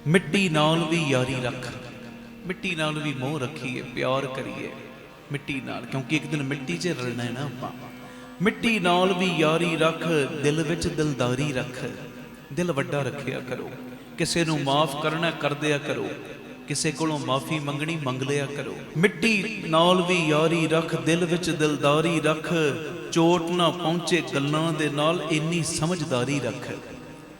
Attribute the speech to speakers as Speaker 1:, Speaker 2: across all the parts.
Speaker 1: मिट्टी नाल भी यारी रख, मिट्टी नाल भी मोह रखीए, प्यार करिए मिट्टी नाल, क्योंकि एक दिन मिट्टी च रलना है ना आपां। मिट्टी नाल भी यारी रख, दिल विच दिलदारी रख, दिल वड्डा रखिया करो। किसे नूं माफ़ करना कर दिया करो, किसे कोलों माफ़ी मंगनी मंग लिया करो। मिट्टी नाल भी यारी रख, दिल विच दिलदारी रख, चोट ना पहुँचे गल्लां दे नाल इन्नी समझदारी रख।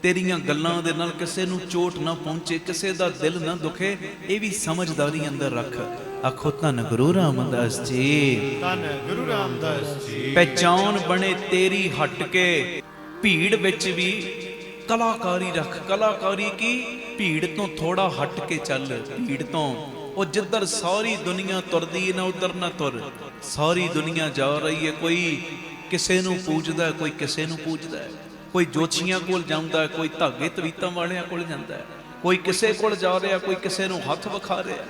Speaker 1: तेरियां गल्लां दे नाल किसे नूं चोट ना पहुँचे, किसे दा दिल ना दुखे, ये भी समझदारी अंदर रख। आखो धन गुरु रामदास जी,
Speaker 2: धन गुरु रामदास जी।
Speaker 1: पहचान बने तेरी हट के, भीड़ विच भी कलाकारी रख। कलाकारी की भीड़ तो थोड़ा हट के चल, भीड़ तो वो जिधर सारी दुनिया तुरदी है ना उधर ना तुर। सारी दुनिया जा रही है, कोई किसे नूं पूजदा, कोई किसे नूं पूजदा है, कोई जोशियां कोल जांदा है, कोई धागे तवीतां वालियां कोल जांदा है, कोई किसे कोल जा रहा, कोई किसे नूं हथ विखा रहा।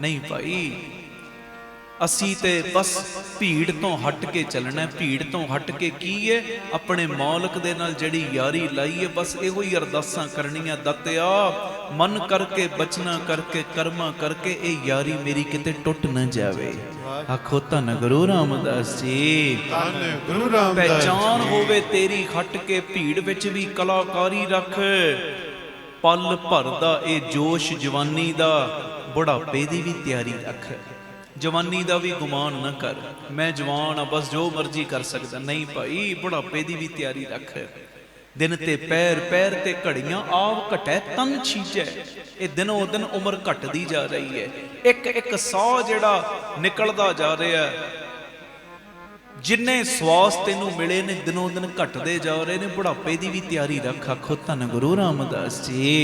Speaker 1: नहीं भाई, असी ते बस भीड़ तो हट के चलना है। भीड़ तो हट के की है, अपने मालिक दे नाल जिहड़ी यारी लाई है, बस इहो ही अरदासां करनियां। दातिया मन करके बचना करके कर्मा करके ये यारी मेरी किते टुट न जावे। आखो धन गुरु रामदास जी,
Speaker 2: धन गुरु रामदास।
Speaker 1: पहचान होवे तेरी हट के, भीड़ विच भी कलाकारी रख। पल भर दा ए जोश जवानी दा, बुढ़ापे दी भी तैयारी रख। जवानी का भी गुमान न कर, मैं जवान हाँ बस जो मर्जी कर सकता। नहीं भाई, बुढ़ापे की भी तैयारी रख। दिन ते पैर, पैर ते घड़ियां, आव घटै तन छीजै। ये दिनों दिन उम्र घटती जा रही है, एक एक सौ जिहड़ा निकलता जा रहा है। जिन्ने स्वास तेनू मिले ने दिनों दिन घटते जा रहे ने, बुढ़ापे की भी तैयारी रख। आखो धन गुरु रामदास जी।